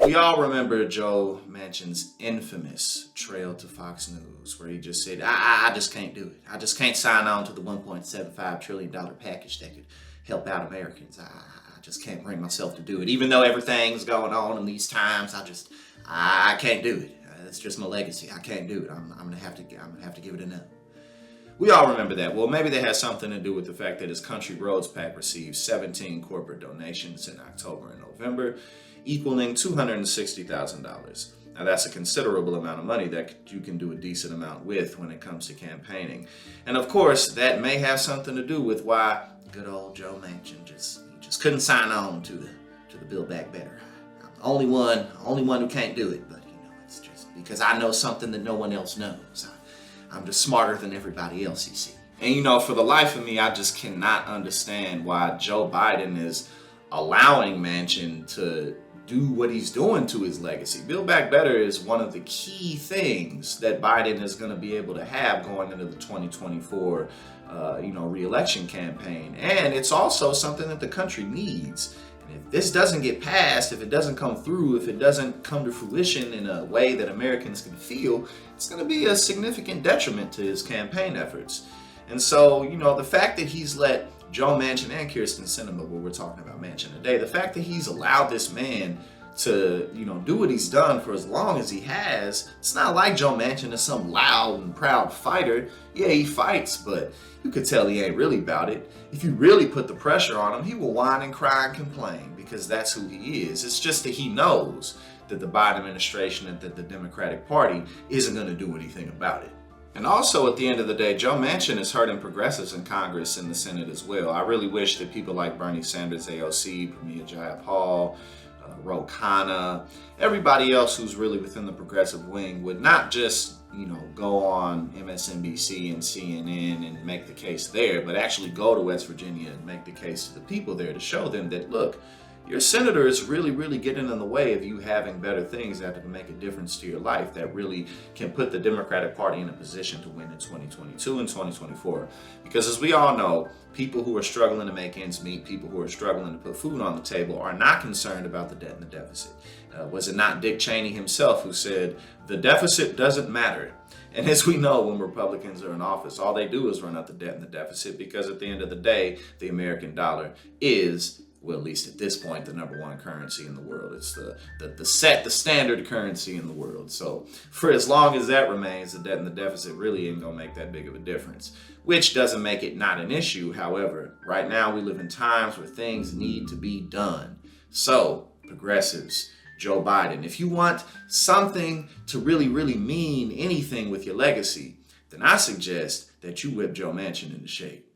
We all remember Joe Manchin's infamous trail to Fox News, where he just said, I just can't do it. I just can't sign on to the $1.75 trillion package that could help out Americans. I just can't bring myself to do it. Even though everything's going on in these times, I can't do it. It's just my legacy. I can't do it. I'm gonna have to give it a no. We all remember that. Well, maybe that has something to do with the fact that his Country Roads PAC received 17 corporate donations in October and November, equaling $260,000. Now, that's a considerable amount of money that you can do a decent amount with when it comes to campaigning. And of course, that may have something to do with why good old Joe Manchin just couldn't sign on to the Build Back Better. I'm the only one who can't do it, but it's just because I know something that no one else knows. I'm just smarter than everybody else, you see. And for the life of me, I just cannot understand why Joe Biden is allowing Manchin to do what he's doing to his legacy. Build Back Better is one of the key things that Biden is going to be able to have going into the 2024 re-election campaign. And it's also something that the country needs. And if this doesn't get passed, if it doesn't come through, if it doesn't come to fruition in a way that Americans can feel, it's going to be a significant detriment to his campaign efforts. And so, the fact that he's let Joe Manchin and Kyrsten Sinema, where we're talking about Manchin today, the fact that he's allowed this man to, do what he's done for as long as he has, it's not like Joe Manchin is some loud and proud fighter. Yeah, he fights, but you could tell he ain't really about it. If you really put the pressure on him, he will whine and cry and complain because that's who he is. It's just that he knows that the Biden administration and that the Democratic Party isn't going to do anything about it. And also, at the end of the day, Joe Manchin is hurting progressives in Congress and the Senate as well. I really wish that people like Bernie Sanders, AOC, Pramila Jayapal, Ro Khanna, everybody else who's really within the progressive wing would not just, go on MSNBC and CNN and make the case there, but actually go to West Virginia and make the case to the people there to show them that, look, your senator is really, really getting in the way of you having better things that can make a difference to your life that really can put the Democratic Party in a position to win in 2022 and 2024. Because as we all know, people who are struggling to make ends meet, people who are struggling to put food on the table are not concerned about the debt and the deficit. Was it not Dick Cheney himself who said, the deficit doesn't matter? And as we know, when Republicans are in office, all they do is run up the debt and the deficit because at the end of the day, the American dollar is, well, at least at this point, the number one currency in the world. It's the standard currency in the world. So for as long as that remains, the debt and the deficit really ain't gonna make that big of a difference, which doesn't make it not an issue. However, right now we live in times where things need to be done. So progressives, Joe Biden, if you want something to really, really mean anything with your legacy, then I suggest that you whip Joe Manchin into shape.